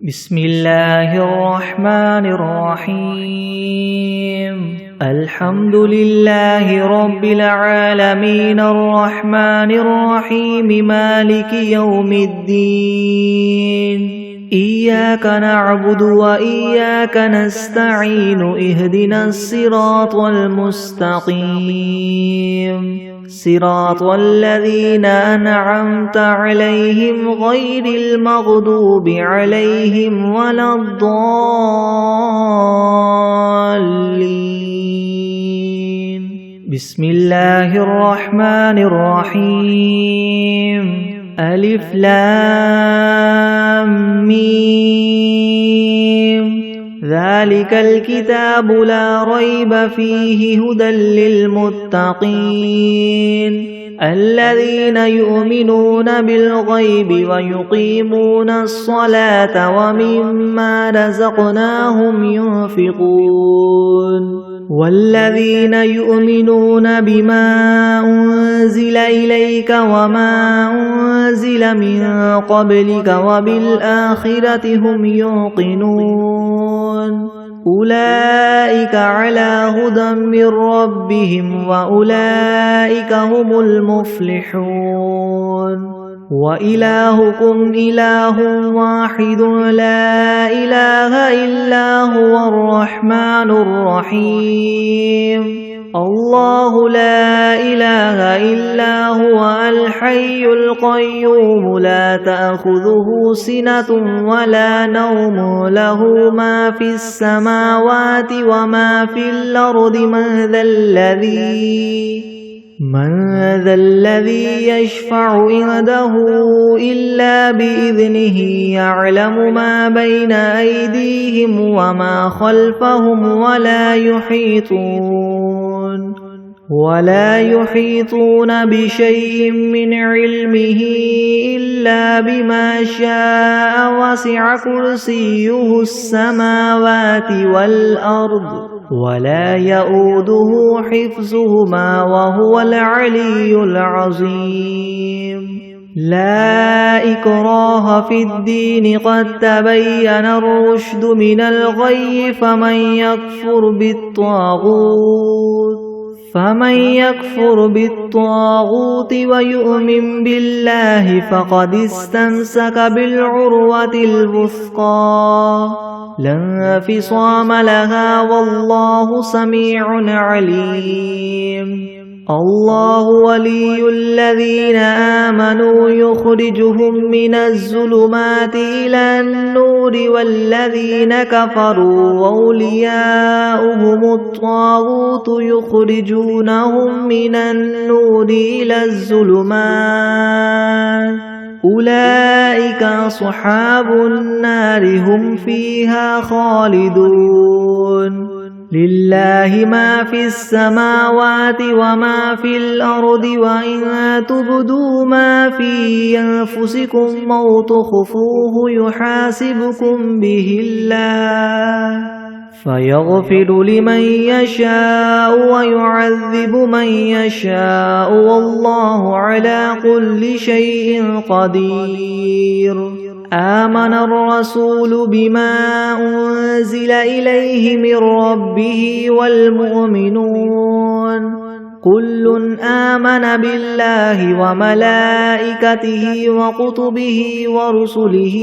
بسم الله الرحمن الرحيم الحمد لله رب العالمين الرحمن الرحيم مالك يوم الدين إياك نعبد وإياك نستعين اهدنا الصراط المستقيم صراط الذين أنعمت عليهم غير المغضوب عليهم ولا الضالين بسم الله الرحمن الرحيم ألف لام ميم ذلك الكتاب لا ريب فيه هدى للمتقين الذين يؤمنون بالغيب ويقيمون الصلاة ومما رزقناهم ينفقون والذين يؤمنون بما أنزل إليك وما أنزل من قبلك وبالآخرة هم يوقنون أولئك على هدى من ربهم وأولئك هم المفلحون وإلهكم إله واحد لا إله إلا هو الرحمن الرحيم الله لا إله إلا هو الحي القيوم لا تأخذه سنة ولا نوم له ما في السماوات وما في الأرض من ذا الذي يشفع عنده إلا بإذنه يعلم ما بين أيديهم وما خلفهم ولا يحيطون بشيء من علمه إلا بما شاء وسع كرسيه السماوات والأرض ولا يؤوده حفظهما وهو العلي العظيم لا إكراه في الدين قد تبين الرشد من الغي فمن يكفر بالطاغوت ويؤمن بالله فقد استمسك بالعروة الوثقى لا انفصام لها والله سميع عليم الله ولي الذين آمنوا يخرجهم من الظلمات إلى النور والذين كفروا أولياؤهم الطاغوت يخرجونهم من النور إلى الظلمات أولئك أصحاب النار هم فيها خالدون لله ما في السماوات وما في الأرض وإن تبدوا ما في أنفسكم أو تخفوه يحاسبكم به الله فيغفر لمن يشاء ويعذب من يشاء والله على كل شيء قدير آمن الرسول بما أنزل إليه من ربه والمؤمنون كل آمن بالله وملائكته وكتبه ورسله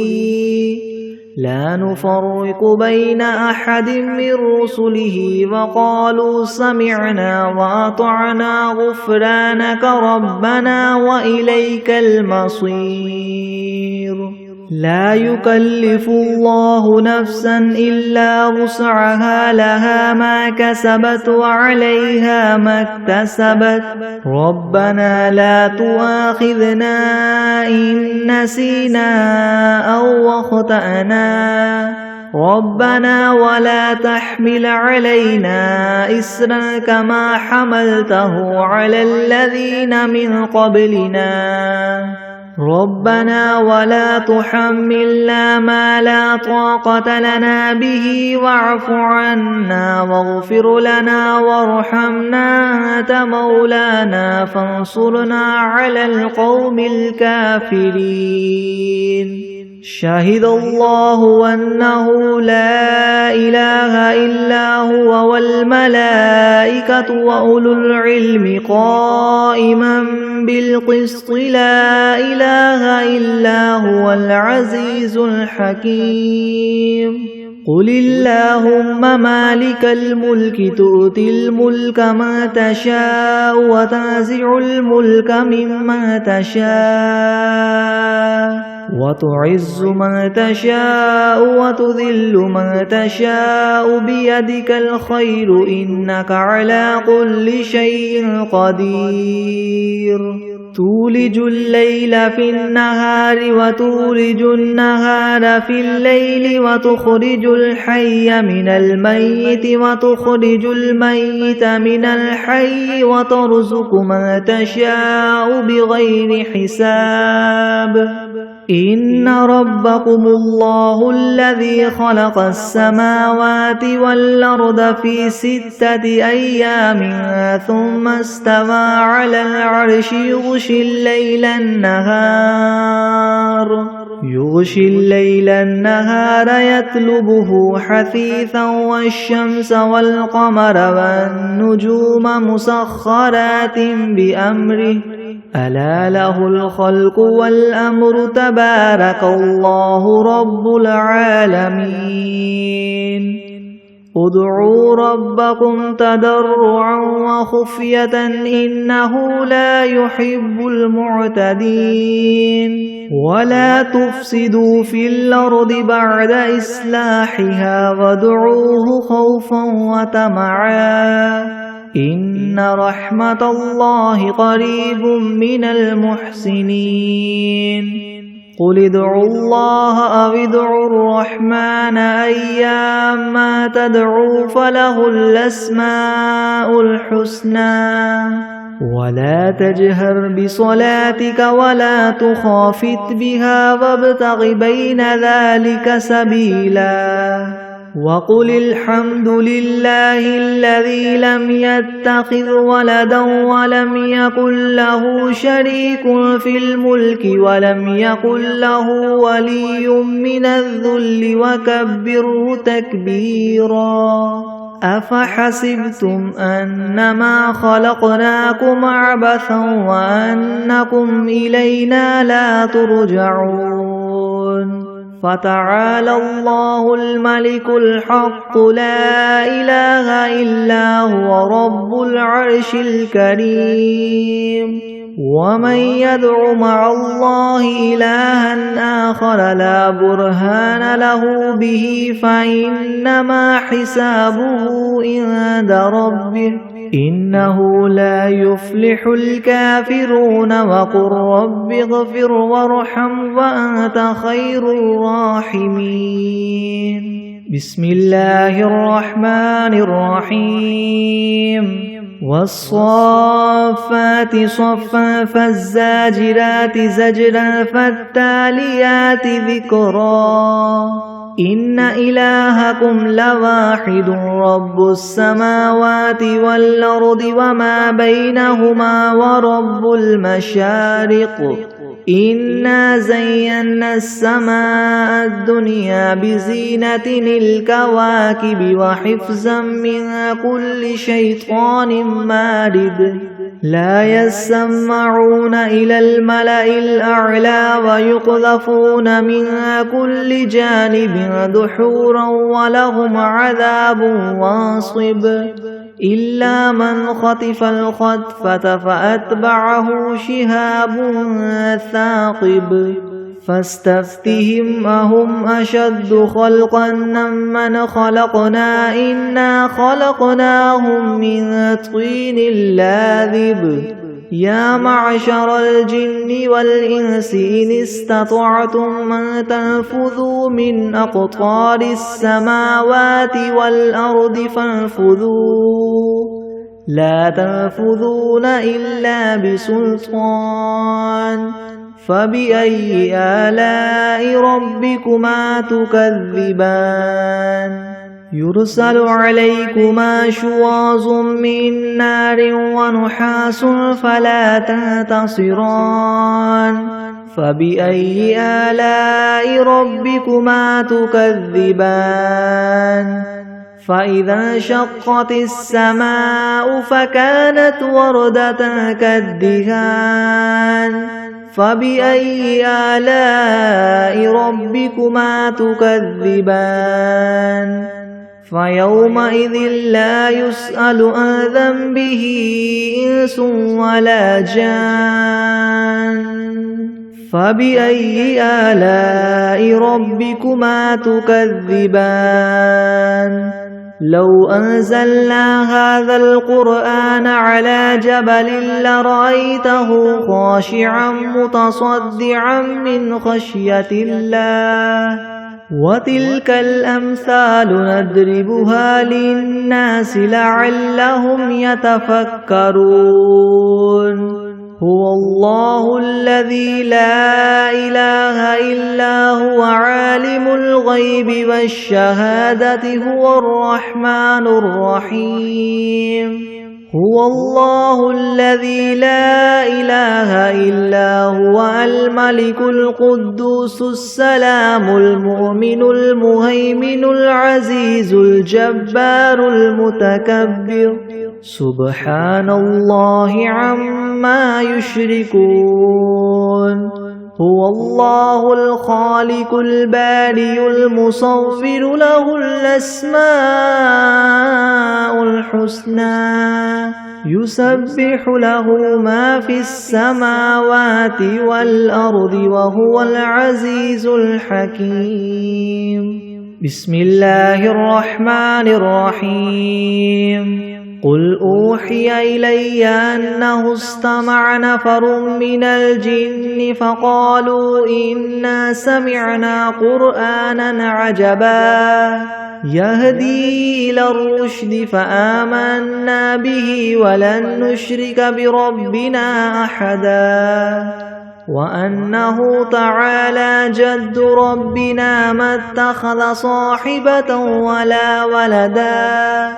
لا نفرق بين أحد من رسله وقالوا سمعنا وأطعنا غفرانك ربنا وإليك المصير لا يكلف الله نفسا إلا وسعها لها ما كسبت وعليها ما اكتسبت ربنا لا تؤاخذنا إن نسينا أو أخطأنا ربنا ولا تحمل علينا إصرا كما حملته على الذين من قبلنا ربنا ولا تحملنا ما لا طاقة لنا به واعف عنا واغفر لنا وارحمنا أنت مولانا فانصرنا على القوم الكافرين شهد الله أنه لا إله إلا هو والملائكة وأولو العلم قائما بالقسط لا إله إلا هو العزيز الحكيم قل اللهم مالك الملك تؤتي الملك من تشاء وتنزع الملك ممن تشاء وتعز من تشاء وتذل من تشاء بيدك الخير إنك على كل شيء قدير تولج الليل في النهار وتولج النهار في الليل وتخرج الحي من الميت وتخرج الميت من الحي وترزق من تشاء بغير حساب إن ربكم الله الذي خلق السماوات والأرض في 6 أيام ثم استوى على العرش يغشي الليل النهار يطلبه حثيثا والشمس والقمر والنجوم مسخرات بأمره ألا له الخلق والأمر تبارك الله رب العالمين ادعوا ربكم تضرعا وخفية إنه لا يحب المعتدين ولا تفسدوا في الأرض بعد إصلاحها وادعوه خوفا وطمعا إن رحمة الله قريب من المحسنين قل ادعوا الله أو ادعوا الرحمن أيما تدعوا فله الأسماء الحسنى ولا تجهر بصلاتك ولا تخافت بها وابتغ بين ذلك سبيلا وقل الحمد لله الذي لم يتخذ ولدا ولم يكن له شريك في الملك ولم يكن له ولي من الذل وكبره تكبيرا أفحسبتم أنما خلقناكم عبثا وأنكم إلينا لا ترجعون فتعالى الله الملك الحق لا إله إلا هو رب العرش الكريم ومن يدع مع الله إلها آخر لا برهان له به فإنما حسابه عند ربه إنه لا يفلح الكافرون وقل رب اغفر وارحم وأنت خير الراحمين بسم الله الرحمن الرحيم والصافات صفا فالزاجرات زجرا فالتاليات ذكرا إن إلهكم لواحد رب السماوات والأرض وما بينهما ورب المشارق إنا زينا السماء الدنيا بزينة الكواكب وحفظا من كل شيطان مارد لا يسمعون إلى الملأ الأعلى ويقذفون من كل جانب دحورا ولهم عذاب واصب إلا من خطف الخطفة فأتبعه شهاب ثاقب فاستفتهم أهم أشد خلقا ممن خلقنا إنا خلقناهم من طين لاذب يا معشر الجن والإنس إن استطعتم أن تنفذوا من أقطار السماوات والأرض فانفذوا لا تنفذون إلا بسلطان فبأي آلاء ربكما تكذبان يرسل عليكما شواظ من نار ونحاس فلا تنتصران فبأي آلاء ربكما تكذبان فإذا انشقت السماء فكانت وردة كالدهان فبأي آلاء ربكما تكذبان فيومئذ لا يسأل عن ذنبه إنس ولا جان فبأي آلاء ربكما تكذبان لو أنزلنا هذا القرآن على جبل لرأيته خاشعا متصدعا من خشية الله وتلك الأمثال نضربها للناس لعلهم يتفكرون هو الله الذي لا إله إلا هو عالم الغيب والشهادة هو الرحمن الرحيم هو الله الذي لا إله إلا هو الملك القدوس السلام المؤمن المهيمن العزيز الجبار المتكبر سبحان الله عما يشركون هو الله الخالق البارئ المصور له الأسماء الحسنى يسبح له ما في السماوات والأرض وهو العزيز الحكيم بسم الله الرحمن الرحيم قل أوحي إلي أنه استمع نفر من الجن فقالوا إنا سمعنا قرآنا عجبا يهدي إلى الرشد فآمنا به ولن نشرك بربنا أحدا وأنه تعالى جد ربنا ما اتخذ صاحبة ولا ولدا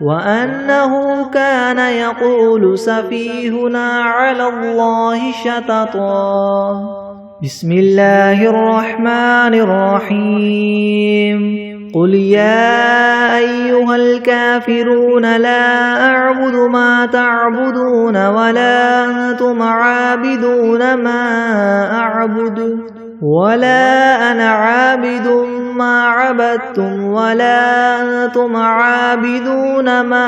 وأنه كان يقول سفيهنا على الله شططا بسم الله الرحمن الرحيم قل يا أيها الكافرون لا أعبد ما تعبدون ولا أنتم عابدون ما أعبد ولا أنا عابد ما عبدتم ولا أنتم عابدون ما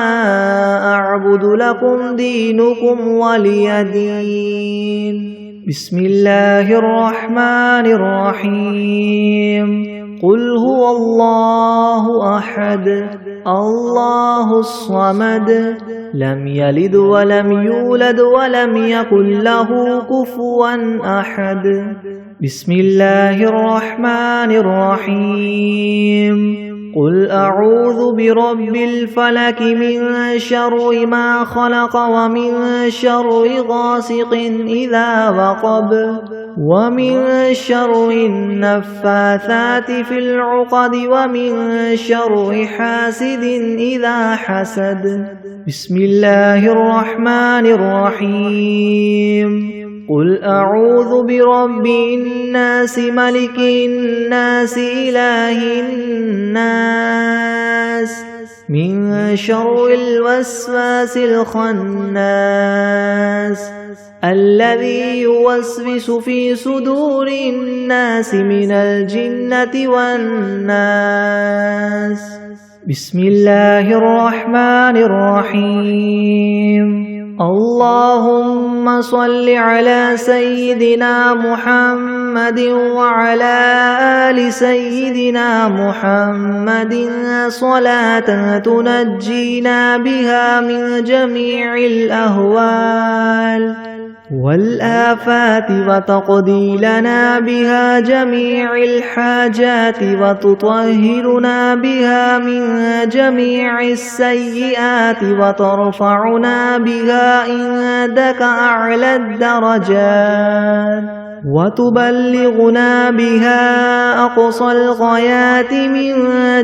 أعبد لكم دينكم ولي دين بسم الله الرحمن الرحيم قل هو الله أحد الله الصمد لم يلد ولم يولد ولم يكن له كفوا أحد بسم الله الرحمن الرحيم قل أعوذ برب الفلك من شر ما خلق ومن شر غاسق إذا وقب ومن شر النفاثات في العقد ومن شر حاسد إذا حسد بسم الله الرحمن الرحيم قل أعوذ برب الناس ملك الناس إله الناس من شر الوسواس الخناس الذي يوسوس في صدور الناس من الجنة والناس بسم الله الرحمن الرحيم اللهم صل على سيدنا محمد وعلى آل سيدنا محمد صلاة تنجينا بها من جميع الأهوال والآفات وتقضي لنا بها جميع الحاجات وتطهرنا بها من جميع السيئات وترفعنا بها عندك أعلى الدرجات وتبلغنا بها أقصى الغايات من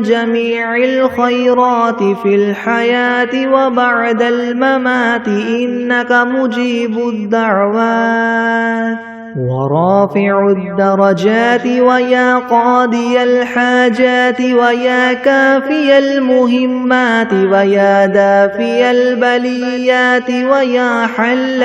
جميع الخيرات في الحياة وبعد الممات إنك مجيب الدعوات ورافع الدرجات ويا قاضي الحاجات ويا كافي المهمات ويا دافي البليات ويا حل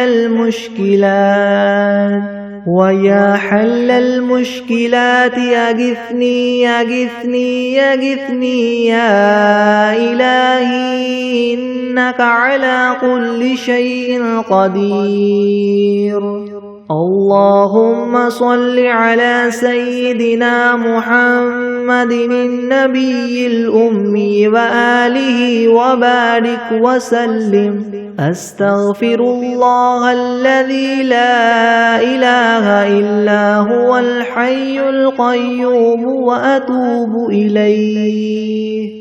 المشكلات أغثني أغثني أغثني يا إلهي إنك على كل شيء قدير. اللهم صل على سيدنا محمد النبي الأمي وآله وبارك وسلم. أستغفر الله الذي لا إله إلا هو الحي القيوم وأتوب إليه.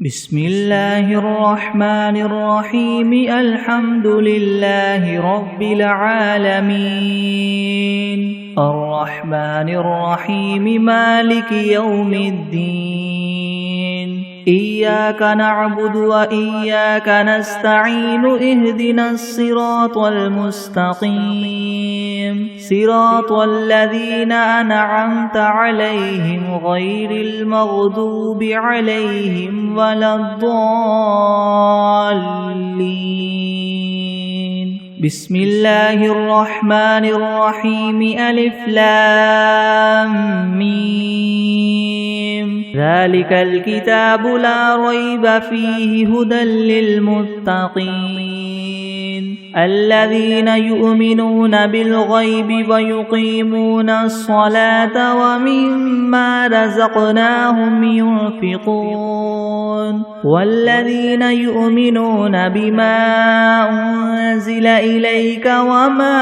بسم الله الرحمن الرحيم. الحمد لله رب العالمين الرحمن الرحيم مالك يوم الدين. إياك نعبد وإياك نستعين. اهدنا الصراط المستقيم صراط الذين أنعمت عليهم غير المغضوب عليهم ولا الضالين. بسم الله الرحمن الرحيم. ألف لام ميم. ذلك الكتاب لا ريب فيه هدى للمتقين الذين يؤمنون بالغيب ويقيمون الصلاة ومما رزقناهم ينفقون والذين يؤمنون بما أنزل إليك وما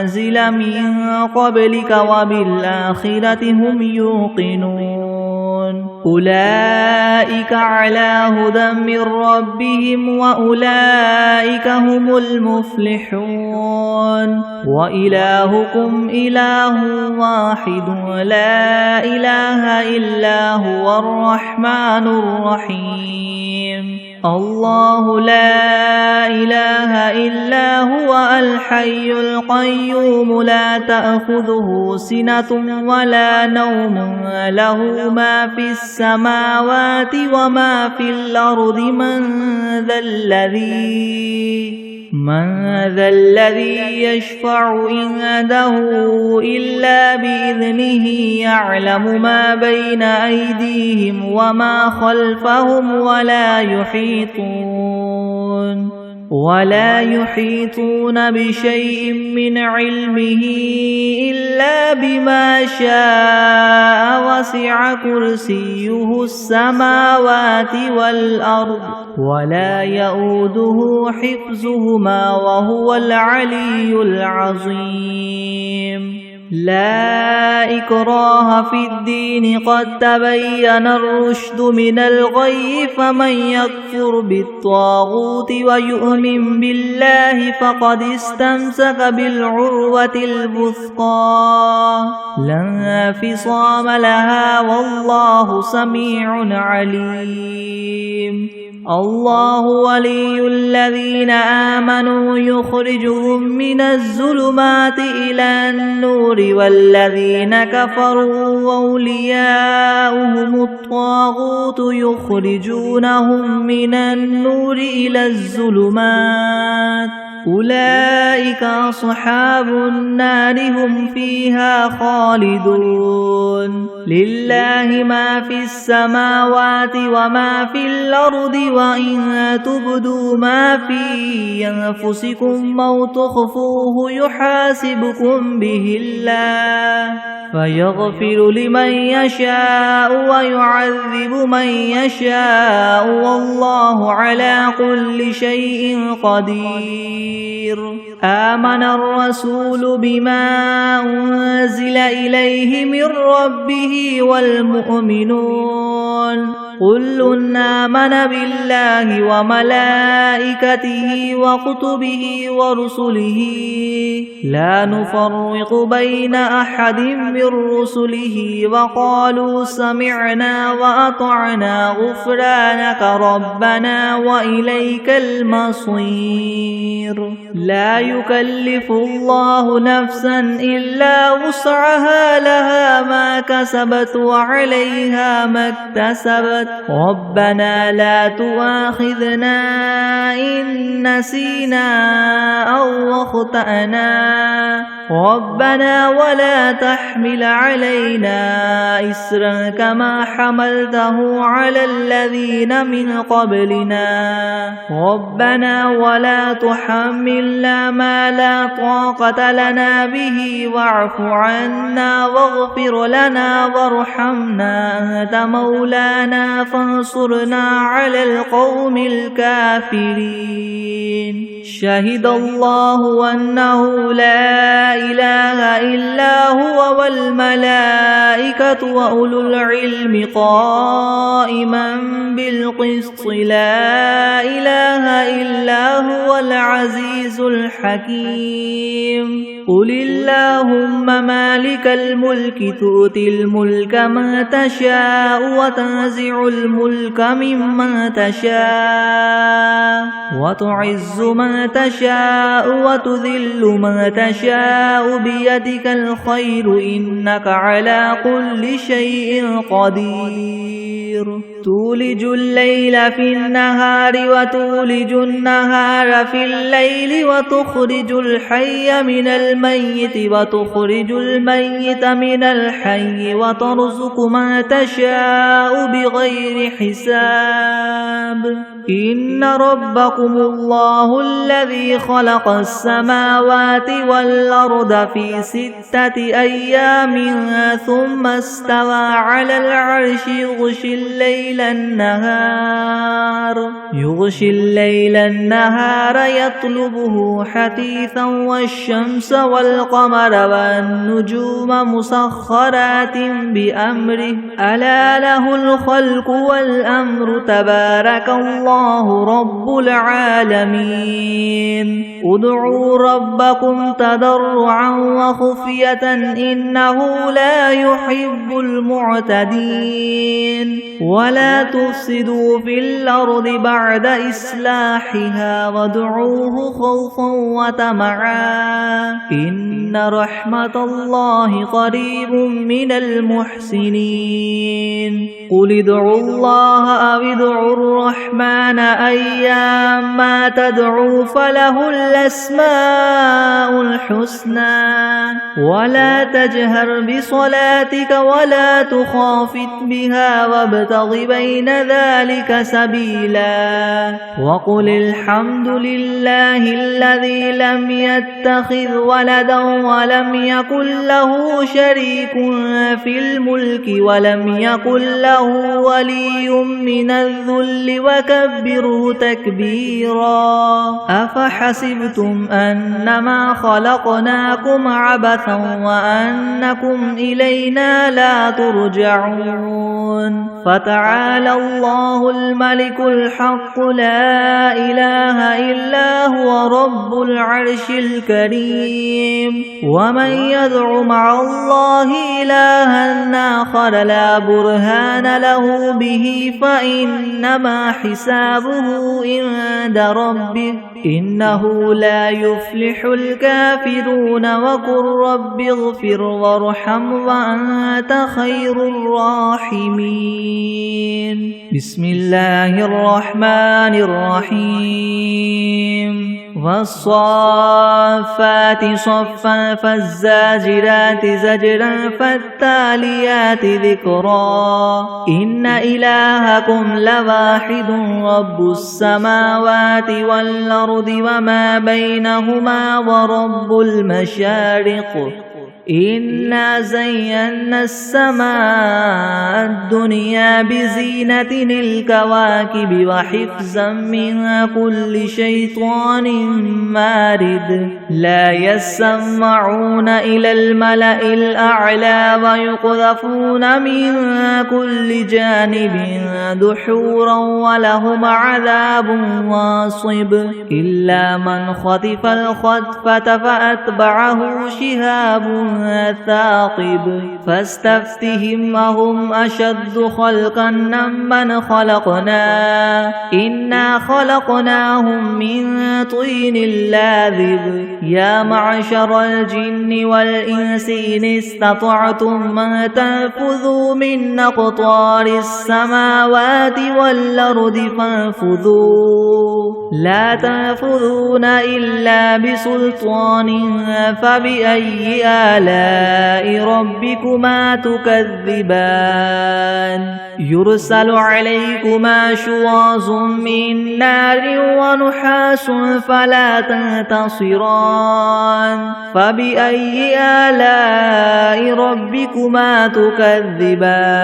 أنزل من قبلك وبالآخرة هم يوقنون. أولئك على هدى من ربهم وأولئك هم المفلحون. وإلهكم إله واحد لا إله إلا هو الرحمن الرحيم. الله لا إله إلا هو الحي القيوم لا تأخذه سنة ولا نوم له ما في السماوات وما في الأرض. من ذا الذي يشفع عنده إلا بإذنه يعلم ما بين أيديهم وما خلفهم ولا يحيطون بشيء من علمه إلا بما شاء. وسع كرسيه السماوات والأرض ولا يؤوده حفظهما وهو العلي العظيم. لا إكراه في الدين قد تبين الرشد من الغي. فمن يكفر بالطاغوت ويؤمن بالله فقد استمسك بالعروة الوثقى لا انفصام لها والله سميع عليم. الله ولي الذين آمنوا يخرجهم من الظلمات إلى النور والذين كفروا أولياؤهم الطاغوت يخرجونهم من النور إلى الظلمات. أولئك أصحاب النار هم فيها خالدون. لله ما في السماوات وما في الأرض وإن تبدوا ما في أنفسكم أو تخفوه يحاسبكم به الله فيغفر لمن يشاء ويعذب من يشاء والله على كل شيء قدير. آمن الرسول بما أنزل إليه من ربه والمؤمنون كل آمن بالله وملائكته وكتبه ورسله لا نفرق بين أحد من رسله وقالوا سمعنا وأطعنا غفرانك ربنا وإليك المصير. لا يكلف الله نفسا إلا وسعها لها ما كسبت وعليها ما اكتسبت ربنا لا تؤاخذنا إن نسينا أو أخطأنا ربنا ولا تحمل علينا إسرا كما حملته على الذين من قبلنا ربنا ولا تحملنا ما لا طاقة لنا به واعف عنا واغفر لنا وارحمنا أنت مولانا فانصرنا على القوم الكافرين شهد الله أنه لا إله إلا هو والملائكة وأولو العلم قائما بالقسط لا إله إلا هو العزيز الحكيم قل اللهم مالك الملك تؤتي الملك من تشاء وتنزع الملك ممن تشاء وتعز من تشاء وتذل من تشاء بيدك الخير إنك على كل شيء قدير تولج الليل في النهار وتولج النهار في الليل وتخرج الحي من الميت وتخرج الميت من الحي وترزق من تشاء بغير حساب إن ربكم الله الذي خلق السماوات والأرض في 6 أيام ثم استوى على العرش يغشي الليل النهار يطلبه حثيثا والشمس والقمر والنجوم مسخرات بأمره ألا له الخلق والأمر تبارك الله رب العالمين ادعوا ربكم تضرعا وخفية إنه لا يحب المعتدين ولا تفسدوا في الأرض بعد إصلاحها وادعوه خوفا وطمعا إن رحمة الله قريب من المحسنين قل ادعوا الله أو ادعوا الرحمن أيما تدعوا فله الأسماء الحسنى ولا تجهر بصلاتك ولا تخافت بها وابتغ بين ذلك سبيلا وقل الحمد لله الذي لم يتخذ ولدا ولم يكن له شريك في الملك ولم يكن له ولي من الذل وكبره تكبيرا أفحسبتم أنما خلقناكم عبثا وأنكم إلينا لا ترجعون فتعالى الله الملك الحق لا إله إلا هو رب العرش الكريم ومن يدع مع الله إلها آخر لا برهان له به فإنما حسابه عند ربه إنه لا يفلح الكافرون وقل رب اغفر وارحم وأنت خير الراحمين بسم الله الرحمن الرحيم والصافات صفا فالزاجرات زجرا فالتاليات ذكرا إن إلهكم لواحد رب السماوات والأرض وما بينهما ورب المشارق إنا زينا السماء الدنيا بزينة الكواكب وحفظا من كل شيطان مارد لا يسمعون إلى الملأ الأعلى ويقذفون من كل جانب دحورا ولهم عذاب واصب إلا من خطف الخطفة فأتبعه شهاب ثاقب فاستفتهم أهم أشد خلقا ممن خلقنا إنا خلقناهم من طين لاذب يا معشر الجن والإنس إن استطعتم أن تنفذوا من أقطار السماوات والأرض فانفذوا لا تنفذون إلا بسلطان فبأي آلاء ربكما تكذبان يرسل عليكما شواظ من نار ونحاس فلا تنتصران فبأي آلاء ربكما تكذبان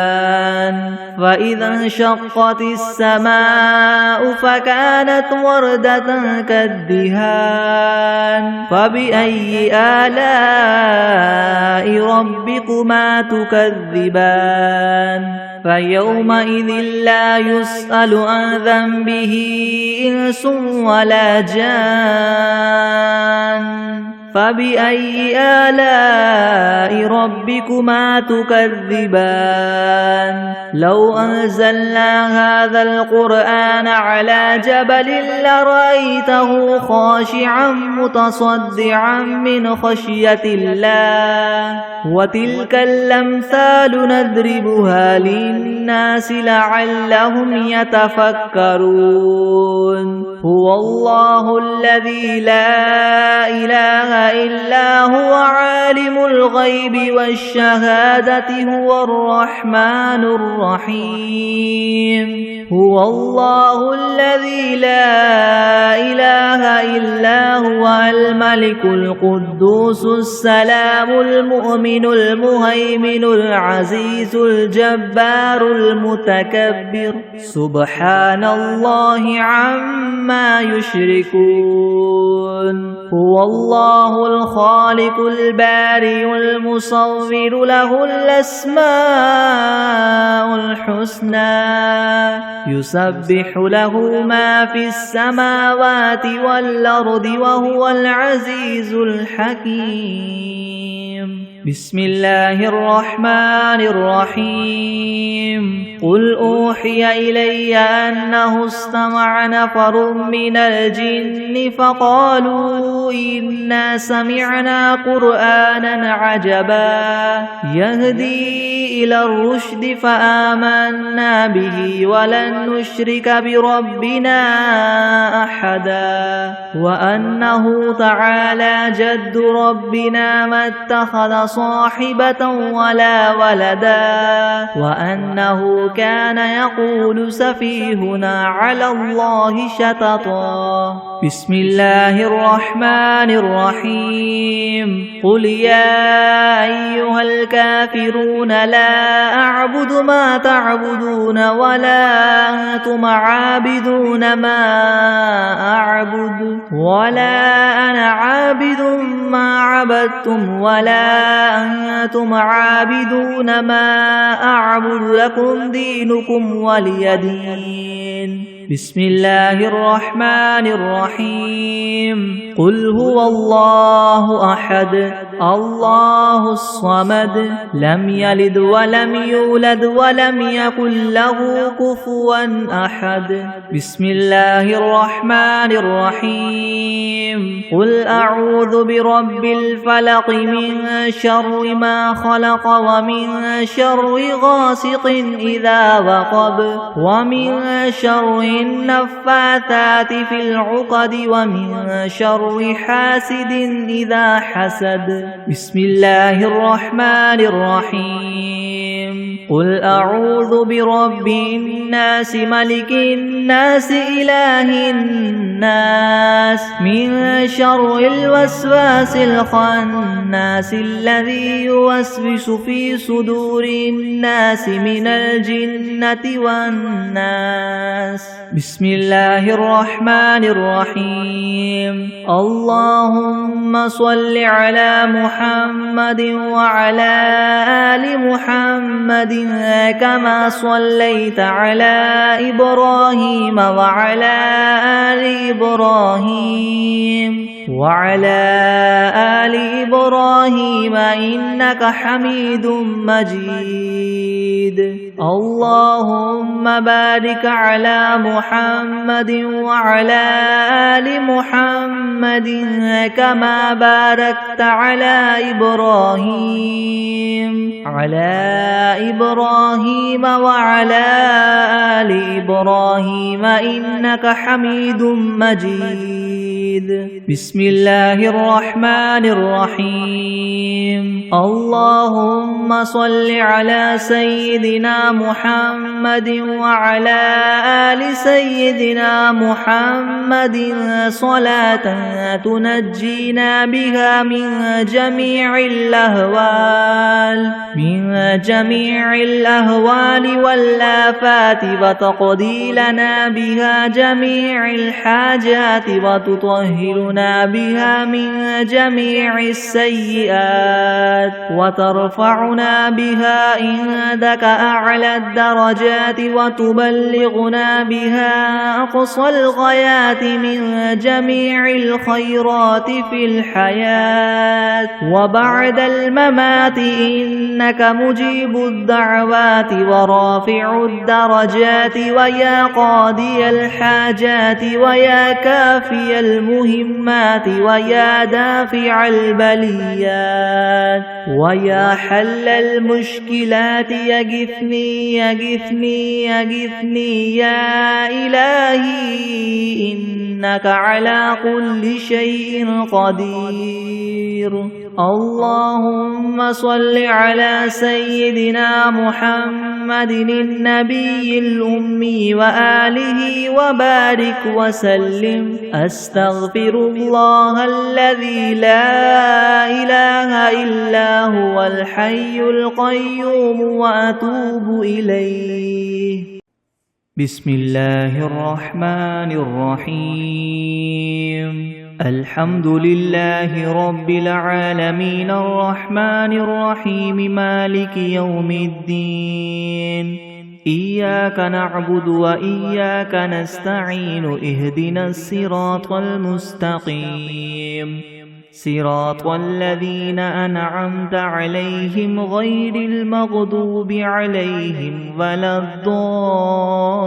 فإذا انشقت السماء فكانت وردة كالدهان فبأي آلاء ربكما تكذبان فيومئذ لا يسأل عن ذنبه إنس ولا جان فبأي آلاء ربكما تكذبان لو أنزلنا هذا القرآن على جبل لرأيته خاشعا متصدعا من خشية الله وتلك الأمثال نضربها للناس لعلهم يتفكرون هو الله الذي لا إله إلا هو عالم الغيب والشهادة هو الرحمن الرحيم هو الله الذي لا إله إلا هو الملك القدوس السلام المؤمن المهيمن العزيز الجبار المتكبر سبحان الله عما يشركون هو الله الخالق البارئ المصور له الأسماء الحسنى يسبح له ما في السماوات والأرض وهو العزيز الحكيم بسم الله الرحمن الرحيم قل أوحي إلي أنه استمع نفر من الجن فقالوا إنا سمعنا قرآنا عجبا يهدي إلى الرشد فآمنا به ولن نشرك بربنا أحدا وأنه تعالى جد ربنا ما اتخذ صاحبة ولا ولدا وأنه كان يقول سفيهنا على الله شططا بسم الله الرحمن الرحيم قل يا أيها الكافرون لا أعبد ما تعبدون ولا أنتم عابدون ما أعبد ولا أنا عابد ما عبدتم ولا أنتم عابدون ما أعبد لكم دينكم ولي دين بسم الله الرحمن الرحيم قل هو الله أحد الله الصمد لم يلد ولم يولد ولم يكن له كفوا أحد بسم الله الرحمن الرحيم قل أعوذ برب الفلق من شر ما خلق ومن شر غاسق إذا وقب ومن شر النفاثات في العقد ومن شر حاسد إذا حسد بسم الله الرحمن الرحيم قل أعوذ برب الناس ملك الناس إله الناس من شر الوسواس الخناس الذي يوسوس في صدور الناس من الجنة والناس بسم الله الرحمن الرحيم اللهم صل على محمد وعلى آل محمد كما صليت على إبراهيم وعلى آل إبراهيم وعلى آل إبراهيم إنك حميد مجيد. اللهم بارك على محمد وعلى آل محمد كما باركت على إبراهيم وعلى آل إبراهيم إنك حميد مجيد. بسم الله الرحمن الرحيم. اللهم صل على سيدنا محمد وعلى آل سيدنا محمد صلاة تنجينا بها من جميع الأهوال والآفات، وتقضي لنا بها جميع الحاجات، وتطهرنا بها من جميع السيئات، وترفعنا بها عندك أعلى الدرجات، وتبلغنا بها أقصى الغايات من جميع الخيرات في الحياة وبعد الممات، إنك مجيب الدعوات ورافع الدرجات، ويا قاضي الحاجات، ويا كافي المهمات، ويا دافع البليات، ويا حل المشكلات. يغثني يغثني يغثني يا إلهي، إنك على كل شيء قدير. اللهم صل على سيدنا محمد النبي الأمي وآله وبارك وسلم. أستغفر الله الذي لا إله إلا هو الحي القيوم وأتوب إليه. بسم الله الرحمن الرحيم. الحمد لله رب العالمين الرحمن الرحيم مالك يوم الدين. إياك نعبد وإياك نستعين. اهدنا الصراط المستقيم، صراط الذين أنعمت عليهم غير المغضوب عليهم ولا الضالين.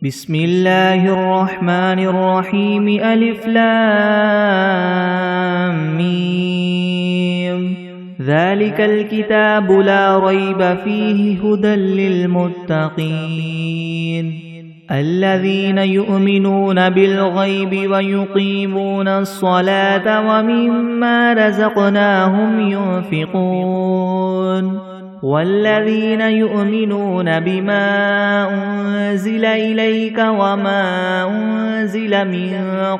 بسم الله الرحمن الرحيم. ألف لام ميم. ذلك الكتاب لا ريب فيه هدى للمتقين الذين يؤمنون بالغيب ويقيمون الصلاة ومما رزقناهم ينفقون والذين يؤمنون بما أنزل إليك وما أنزل من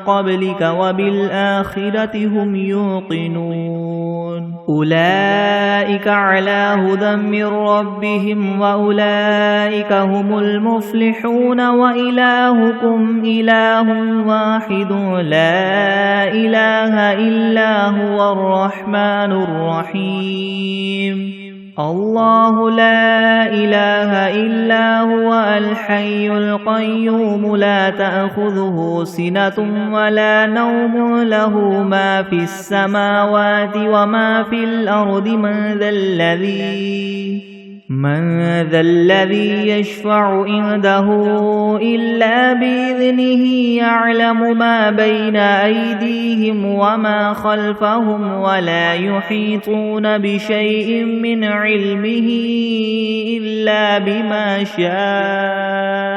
قبلك وبالآخرة هم يوقنون أولئك على هدى من ربهم وأولئك هم المفلحون وإلهكم إله واحد لا إله إلا هو الرحمن الرحيم الله لا إله إلا هو الحي القيوم لا تأخذه سنة ولا نوم له ما في السماوات وما في الأرض من ذا الذي يشفع عنده إلا بإذنه يعلم ما بين أيديهم وما خلفهم ولا يحيطون بشيء من علمه إلا بما شاء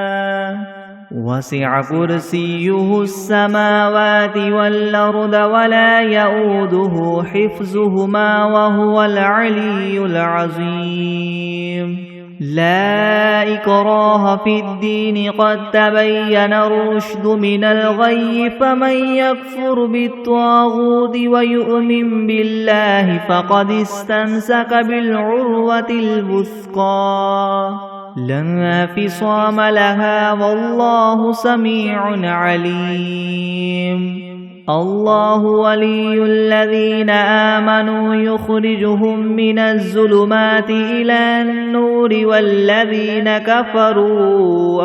وسع كرسيه السماوات والأرض ولا يؤوده حفظهما وهو العلي العظيم لا إكراه في الدين قد تبين الرشد من الغي فمن يكفر بالطاغوت ويؤمن بالله فقد استمسك بالعروة الوثقى لا انفصام لها والله سميع عليم الله ولي الذين آمنوا يخرجهم من الظلمات إلى النور والذين كفروا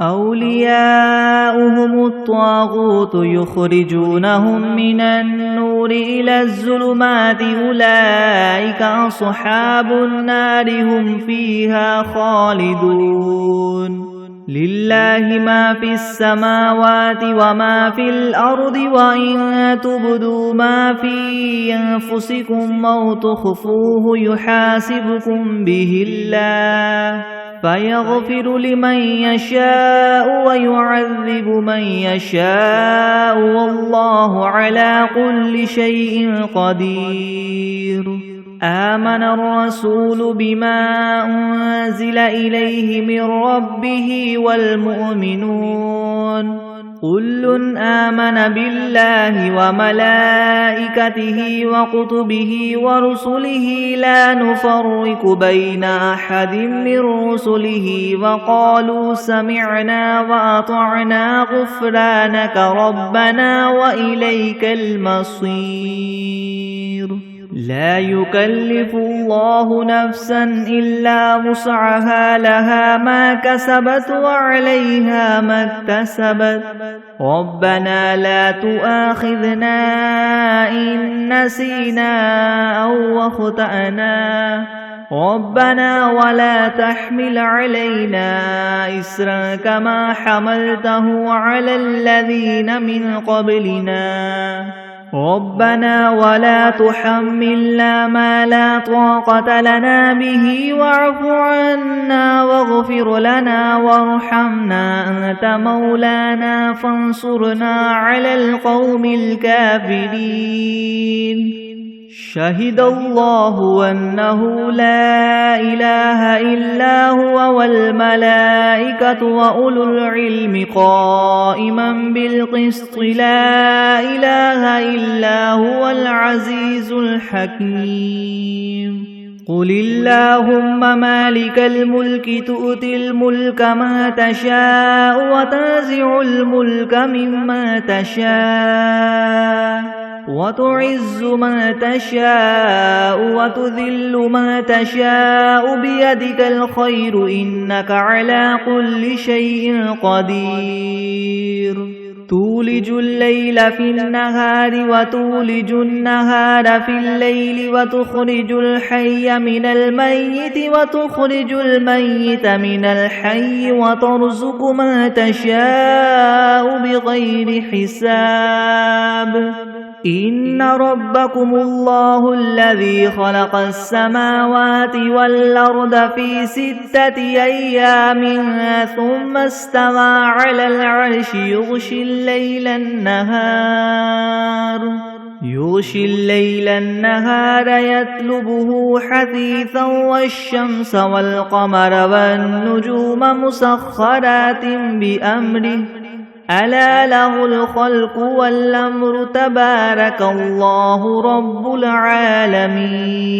أولياؤهم الطاغوت يخرجونهم من النور إلى الظلمات أولئك أصحاب النار هم فيها خالدون لله ما في السماوات وما في الأرض وإن تبدوا ما في أنفسكم أو تخفوه يحاسبكم به الله فيغفر لمن يشاء ويعذب من يشاء والله على كل شيء قدير آمن الرسول بما أنزل إليه من ربه والمؤمنون كل آمن بالله وملائكته وكتبه ورسله لا نفرق بين أحد من رسله وقالوا سمعنا وأطعنا غفرانك ربنا وإليك المصير لا يكلف الله نفسا إلا وسعها لها ما كسبت وعليها ما اكتسبت ربنا لا تؤاخذنا إن نسينا أو أخطأنا ربنا ولا تحمل علينا إسرا كما حملته على الذين من قبلنا ربنا ولا تحملنا ما لا طاقة لنا به واعف عنا واغفر لنا وارحمنا أنت مولانا فانصرنا على القوم الكافرين شهد الله أنه لا إله إلا هو والملائكة وأولو العلم قائما بالقسط لا إله إلا هو العزيز الحكيم قل اللهم مالك الملك تؤتي الملك ما تشاء وتنزع الملك مما تشاء وتعز ما تشاء وتذل ما تشاء بيدك الخير إنك على كل شيء قدير تولج الليل في النهار وتولج النهار في الليل وتخرج الحي من الميت وتخرج الميت من الحي وترزق ما تشاء بغير حساب إن ربكم الله الذي خلق السماوات والأرض في 6 أيام ثم استوى على العرش يغشي الليل النهار يطلبه حثيثا والشمس والقمر والنجوم مسخرات بأمره ألا له الخلق والأمر تبارك الله رب العالمين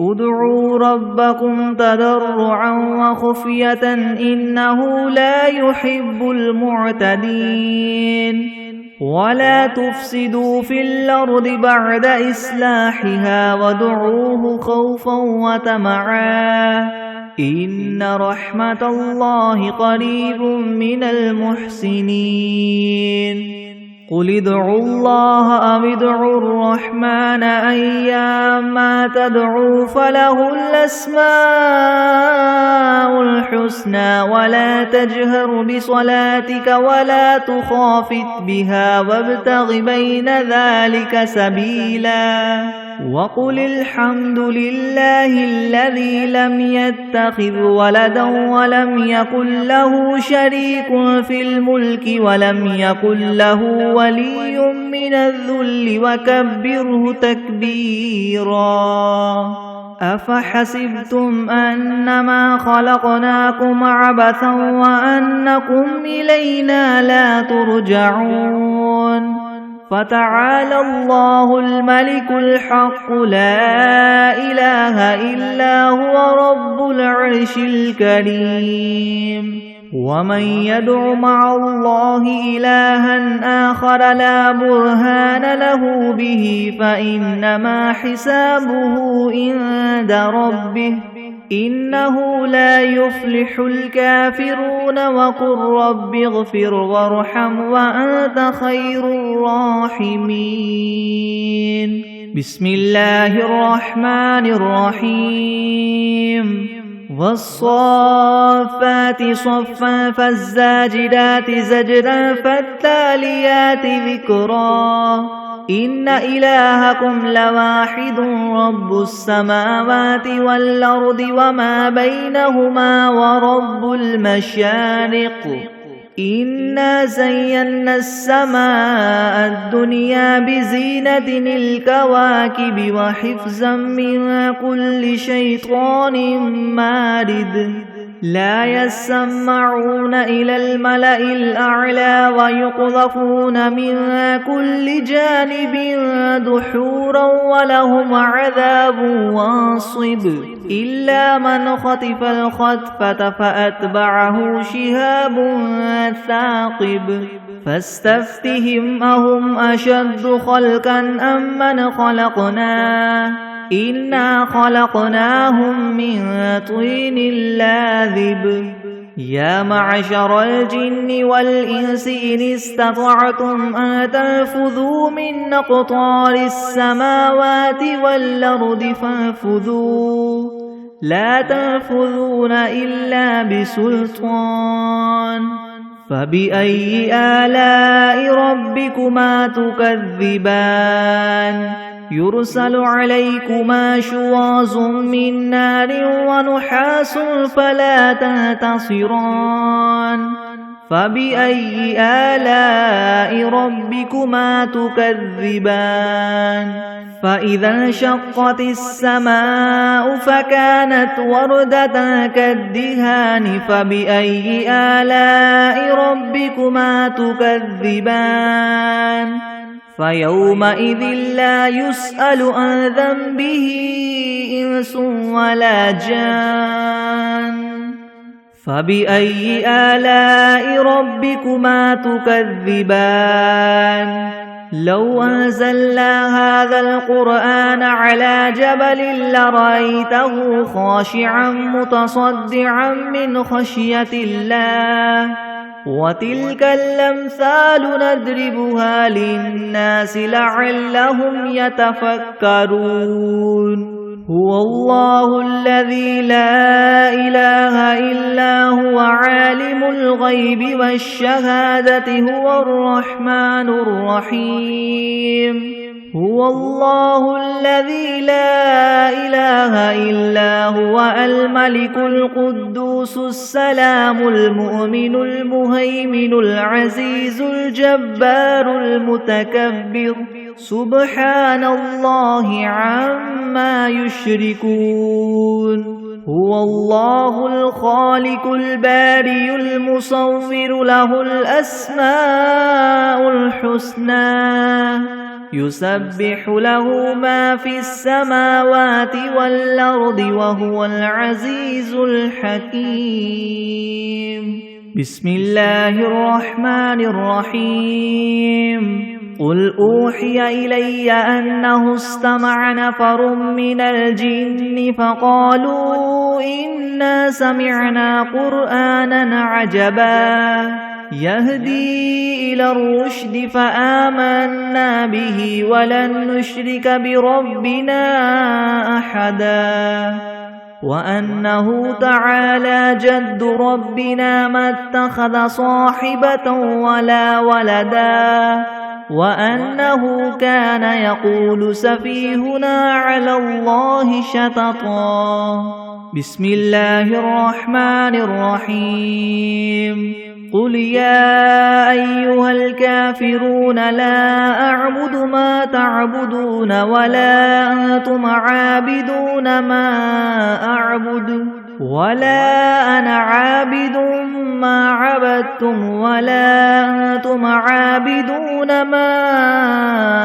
ادعوا ربكم تضرعا وخفية إنه لا يحب المعتدين ولا تفسدوا في الأرض بعد إصلاحها وادعوه خوفا وطمعا إن رحمة الله قريب من المحسنين قل ادعوا الله أو ادعوا الرحمن أيما تدعوا فله الأسماء الحسنى ولا تجهر بصلاتك ولا تخافت بها وابتغ بين ذلك سبيلا وقل الحمد لله الذي لم يتخذ ولدا ولم يكن له شريك في الملك ولم يكن له ولي من الذل وكبره تكبيرا أفحسبتم أنما خلقناكم عبثا وأنكم إلينا لا ترجعون فتعالى الله الملك الحق لا إله إلا هو رب العرش الكريم ومن يدع مع الله إلها آخر لا برهان له به فإنما حسابه عند ربه إنه لا يفلح الكافرون وقل رب اغفر وارحم وأنت خير الراحمين بسم الله الرحمن الرحيم والصافات صفا فالزاجدات زجرا فالتاليات ذكرا إن إلهكم لواحد رب السماوات والأرض وما بينهما ورب المشارق إنا زينا السماء الدنيا بزينة الكواكب وحفظا من كل شيطان مارد لا يسمعون إلى الملأ الأعلى ويقذفون من كل جانب دحورا ولهم عذاب واصب إلا من خطف الخطفة فأتبعه شهاب ثاقب فاستفتهم أهم أشد خلقا أم من خلقنا إنا خلقناهم من طين لاذب يا معشر الجن والإنس إن استطعتم أن تنفذوا من أقطار السماوات والأرض فانفذوا لا تنفذون إلا بسلطان فبأي آلاء ربكما تكذبان يرسل عليكما شواظ من نار ونحاس فلا تنتصران فبأي آلاء ربكما تكذبان فإذا انشقت السماء فكانت وردة كالدهان فبأي آلاء ربكما تكذبان فيومئذ لا يسأل عن ذنبه إنس ولا جان فبأي آلاء ربكما تكذبان لو أنزلنا هذا القرآن على جبل لرأيته خاشعا متصدعا من خشية الله وتلك الأمثال نضربها للناس لعلهم يتفكرون هو الله الذي لا إله إلا هو عالم الغيب والشهادة هو الرحمن الرحيم هو الله الذي لا إله إلا هو الملك القدوس السلام المؤمن المهيمن العزيز الجبار المتكبر سبحان الله عما يشركون هو الله الخالق البارئ المصور له الأسماء الحسنى يسبح له ما في السماوات والأرض وهو العزيز الحكيم بسم الله الرحمن الرحيم قل أوحي إلي أنه استمع نفر من الجن فقالوا إنا سمعنا قرآنا عجبا يهدي إلى الرشد فآمنا به ولن نشرك بربنا أحدا وأنه تعالى جد ربنا ما اتخذ صاحبة ولا ولدا وأنه كان يقول سفيهنا على الله شططا بسم الله الرحمن الرحيم قل يا أيها الكافرون لا أعبد ما تعبدون ولا أنتم عابدون ما أعبد ولا أنا عابد ما عبدتم ولا أنتم عابدون ما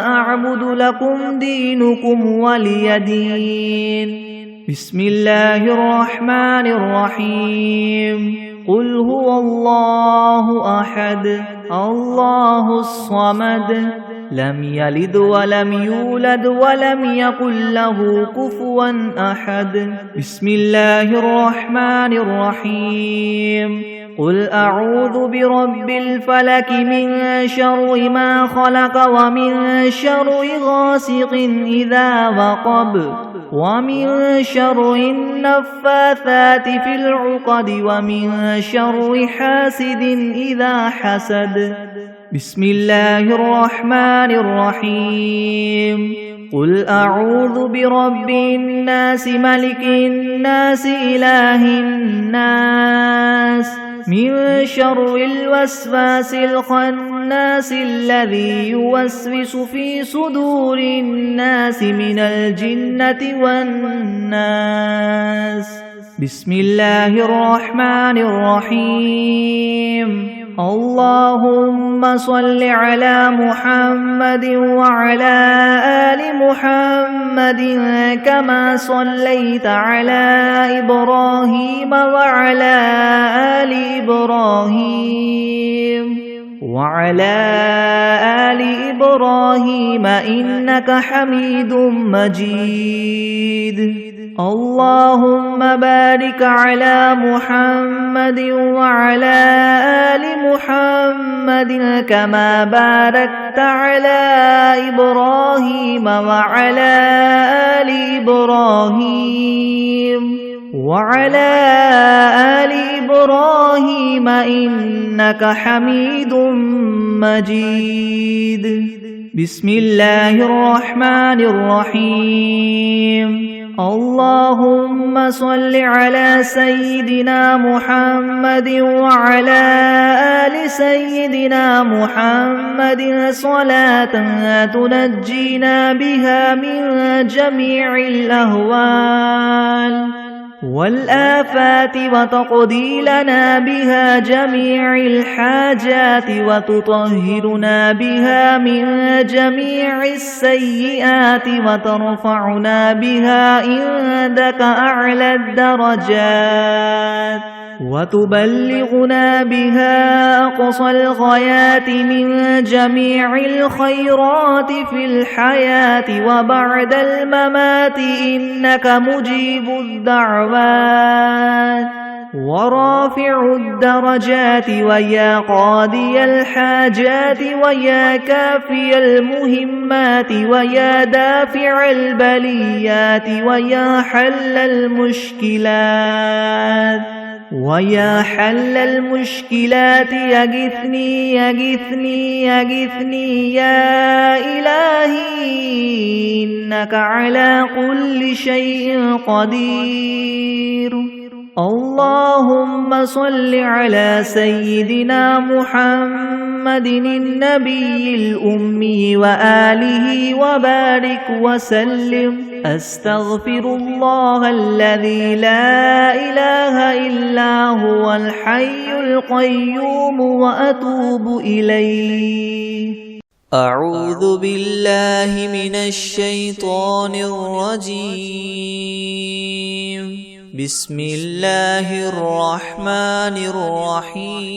أعبد لكم دينكم ولي دين بسم الله الرحمن الرحيم قل هو الله أحد الله الصمد لم يلد ولم يولد ولم يكن له كفوا أحد بسم الله الرحمن الرحيم قل أعوذ برب الفلك من شر ما خلق ومن شر غاسق إذا وقب ومن شر النفاثات في العقد ومن شر حاسد إذا حسد بسم الله الرحمن الرحيم قل أعوذ برب الناس ملك الناس إله الناس من شر الوسواس الخناس الذي يوسوس في صدور الناس من الجنة والناس بسم الله الرحمن الرحيم اللهم صل على محمد وعلى آل محمد كما صليت على إبراهيم وعلى آل إبراهيم إنك حميد مجيد اللهم بارك على محمد وعلى آل محمد كما باركت على إبراهيم وعلى آل إبراهيم إنك حميد مجيد بسم الله الرحمن الرحيم اللهم صل على سيدنا محمد وعلى آل سيدنا محمد صلاة تنجينا بها من جميع الأهوال والآفات وتقضي لنا بها جميع الحاجات وتطهرنا بها من جميع السيئات وترفعنا بها عندك أعلى الدرجات وتبلغنا بها أقصى الغايات من جميع الخيرات في الحياة وبعد الممات إنك مجيب الدعوات ورافع الدرجات ويا قاضي الحاجات ويا كافي المهمات ويا دافع البليات ويا حل المشكلات يغثني يا إلهي إنك على كل شيء قدير اللهم صل على سيدنا محمد النبي الأمي وآله وبارك وسلم أستغفر الله الذي لا إله إلا هو الحي القيوم وأتوب إليه أعوذ بالله من الشيطان الرجيم بسم الله الرحمن الرحيم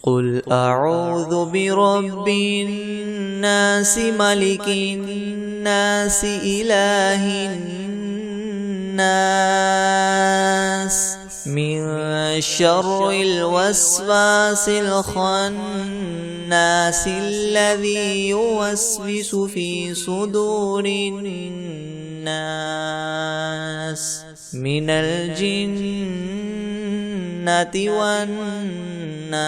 قل أعوذ برب الناس ملك الناس إله الناس من شر الوسواس الخناس الذي يوسوس في صدور الناس من الجنة والناس